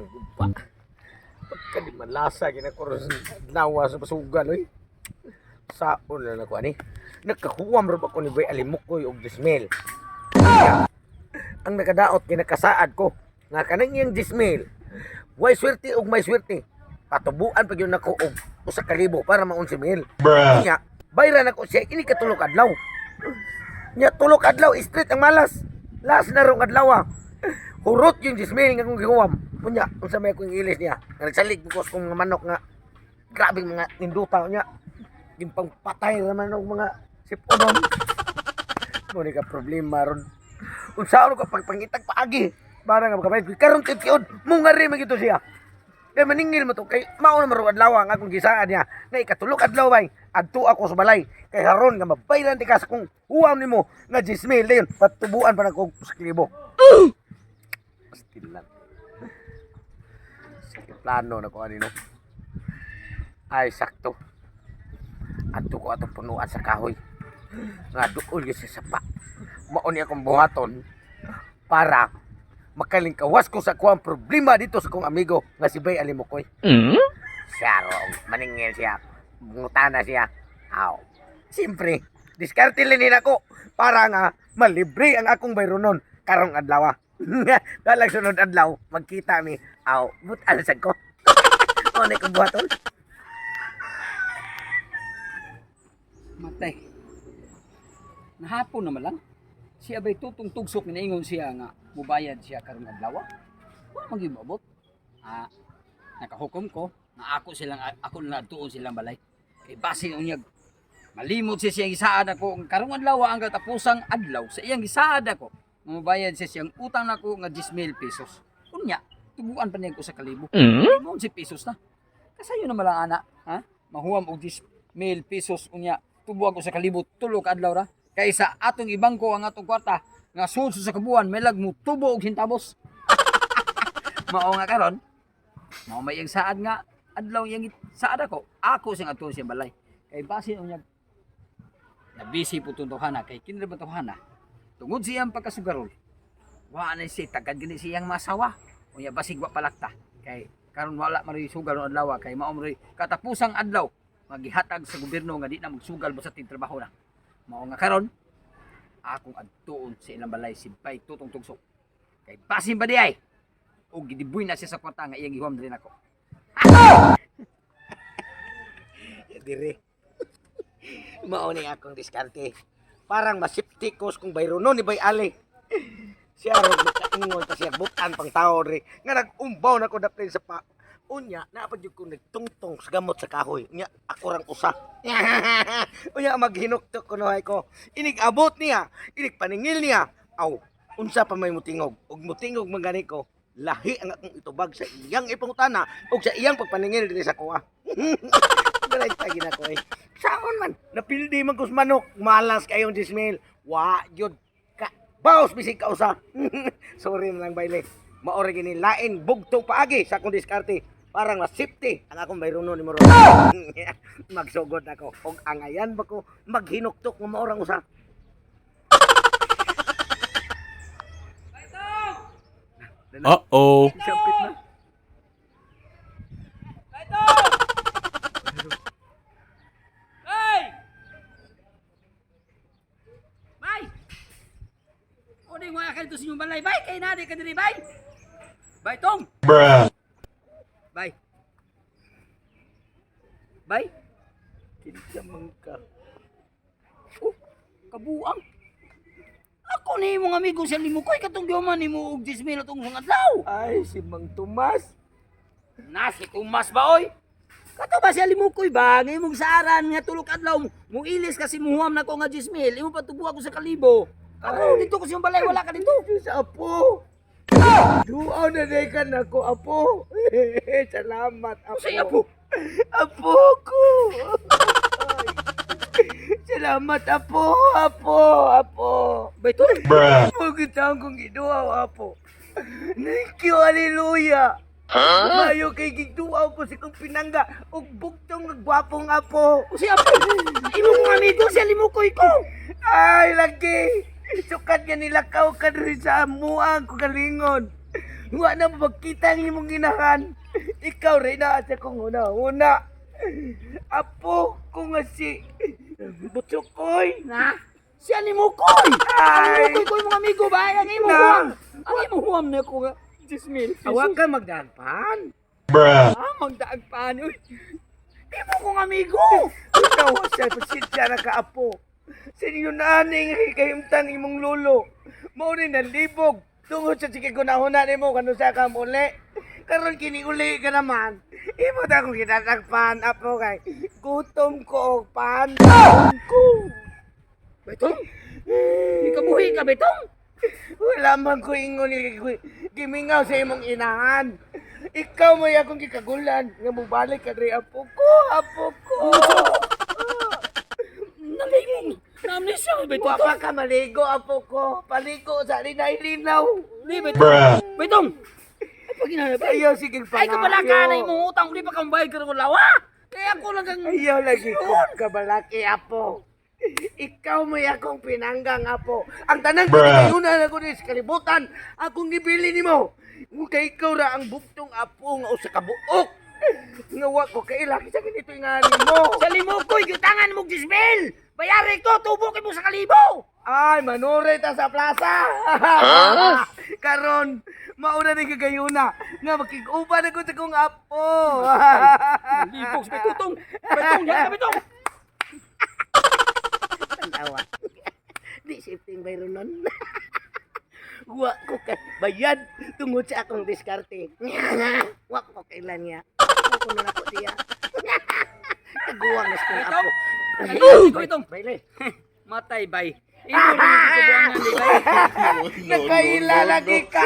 ang gumpa. Pagka di malasa, ginakuro sa nawa sa pasugal, oy. Saon na ako, ani. Nagkahuwam rin ako ni Bay Alimukoy og dismil. Kaya, ang nakadaot, kinakasaad ko. Nga kanang iyang dismil. Way swerte og may swerte. Patubuan pag yun ako og usa ka libo para maun si Mil. Kaya, bayran ako siya, ini ka tulog adlaw. Nya tulog adlaw, straight ang malas. Last na rong adlaw. Hurot yung dismil nga kong gihuwam. Kunya, unsa may akong ilis niya. Nga nagsalig ko kung mga manok nga grabing mga ninduta niya. Yung pangpatay naman ng mga siponom. Muna ka problema ron. Unsaon ko pagpangitag paagi. Para nga magkabait. Karon titiod, mungari magito siya. Kaya maningil mo to. Kay mauna marong adlaw ang akong gisaan niya. Na ikatulog adlaw bay. Adto ako sa balay. Kay haron nga mabayran ti kas kung huwam nimo nga 10,000 dayon. Patubuan pa na kong sa kilibo. Pastilan. Sige plano na ko anino. Ay sakto. Adto ko atong punuan sa kahoy. Nga duol gyud sa sapa. Mao ni akong buhaton para makalingkawas ko sa kuang problema dito sa kong amigo nga si Bay Alimukoy. Siya ro, maningil siya. Bungutana siya. Aw. Siyempre, diskarte linin ako para nga malibre ang akong bayronon karong adlaw. Dalag sunod adlaw, magkita mi. Aw, butan sa ko. Ano na kong buhaton? Matay. Nahapon naman lang. Siya ba'y tutong tugsok na ingon siya nga mubayad siya karong adlaw? Wala magibabot. Nakahukom ko na ako na tuon silang balay. Kay base unyag malimot siya siyang isaad ako karong adlaw ang katapusang adlaw sa iyang isaad ako. Mubayad siya siyang utang nako nga 10,000 pesos. Unya, tubuan pa niya ko sa kalibo. 11 pesos na. Kasayo na malang ana, ha? Mahuwam og 10,000 pesos unya. Tubuan ko sa kalibo tulo ka adlaw ra. Kaysa atong ibangko ang atong kwarta nga sulso sa kabuan may lagmo tubo og hintabos. Mao nga karon. Mao may iyang saad nga adlaw iyang saad ako sing adto siya balay. Kay basin unya na busy po tuntuhana kay kinala ba tuhana. Tungod siyang pagkasugarol. Wa na si tagad gani siyang masawa. Unya basig wa palakta. Kay karon wala man sugal no adlaw kay mao man katapusang adlaw magihatag sa gobyerno nga di na magsugal sa trabaho na. Mao nga karon akong adtuon sa ilang balay si Bay tutong tugsok. Kay basin ba di ay? O gidibuy na siya sa kwarta nga iyang gihuwam diri nako. Dire. Mao ni akong diskarte. Parang masipti ko kung bayronon ni Bay Ali. Siya ro makaingon ta siya butan pang tao ri nga nag-umbaw na ko dapit sa pa. Unya, naapad yung kong nagtungtong sa gamot sa kahoy. Unya, ako rang usa. Unya, maghinuktok ko nohay ko. Inig-abot niya. Inig-paningil niya. Aw, unsa pa may mutingog. Ug mutingog mangani ko. Lahi ang akong itubag sa iyang ipangutana ug sa iyang pagpaningil diri sa kuha. Galay tagi na ko eh. Saon man, napildi man kus manok. Malas kayong 10,000. Wa, yun. Baos, bisig ka usa. Sorry na lang, baile. Maori gini lain bugtong paagi sa akong diskarte. Parang mas safety ang akong bayronon ni Moro. Magsugod ako. Og angayan ba ko maghinuktok ng maorang usa. Uh-oh. Sapit na. Hey! Bay! O di mo akan ito sa inyong balay. Bay! Kaya na di ka diri, bay! Bay, Tong! Bruh. Bay! Bay! Kinsa man ka. Oh, kabuang! Ako ni mong amigo sa Limukoy katong gyoman ni mo og 10,000 atong mga adlaw. Ay, si Mang Tomas. Na si Tomas ba oy? Kato ba si Limukoy ba? Ngay mong saaran nga tulok adlaw mo ilis kasi muhuam na ko nga 10,000. Imo patubo ako sa kalibo. Ako dito kasi yung balay wala ka dito. Sa apo. Duaw na dekan ako, apo. Salamat, apo. Say apo. Apo ko. Salamat, apo. Apo. Bayto. Bruh. Magitang kong giduaw, apo. Thank you, hallelujah. Mayo kay gigduaw ko si kong pinangga ug bugtong nagwapong apo. Si apo. Imo mong amigo si Limukoy ko. Ay, lagi. Sukat nga nilakaw ka rin sa amuang ko galingon. Wa na magkita ang imong ginahan. Ikaw rin na sa kong una. Apo ko nga si Butsukoy. Na? Si Alimukoy! Ay! Alimukoy ko yung mga amigo ba? Ang imo Na. huwam! Ang imo huwam na ko nga. 10,000 pesos. Awag ka magdagpan. Ah, magdaagpaan. Uy, imo kong amigo! Ikaw siya, pasensya na kaapo. Sa inyo na aning kayumtang imong lolo. Mao rin nalibog. Tungod sa sige ko nahuna ni mo kano sa ka muli. Karon kini uli ka naman. Imo ta kong kinatagpan apo kay gutom ko og pan. Ko. Betong? Ikabuhi ka, Betong? Wala man ko ingon ni gimingaw sa imong inahan. Ikaw mo akong gikagulan nga mobalik ka diri apo ko. Naligong. Namin siya, Betong. Wa pa ka maligo apo ko. Paligo sa linaw. Di, Betong. Betong! Ay, pag ginanap. Ayaw sige Ay, kabala ka na yung utang. Di pa kang bayad ka ng lawa. Kaya ako lang kang... Ayaw lagi ko kabalaki apo. Ikaw mo akong pinanggang apo. Ang tanang pinagayunan ako ni sa kalibutan. Akong gibili nimo. Kay ikaw ra ang buktong apo nga usa ka buok. Nga wa ko kailaki sa ganito nga mo. Sa limukoy, gitangan mo gisbel! Bayari ko, tubo kay mo sa kalibo! Ay, manure ta sa plaza. Karon, mauna ni kagayuna nga makig-uban ako sa kong apo. Libog sa Betong! Betong, yan ka, Betong! Tawa. Di shifting bayro nun. Wa ko kay bayad tungod sa akong diskarte. Wa ko kailan niya. Wa ko na ako siya. Taguwang na sa Betong! apo. Ay, Betong! Bayle. Matay, bay. Imo rin yung kabuangan, di bay? Nagkaila lagi ka.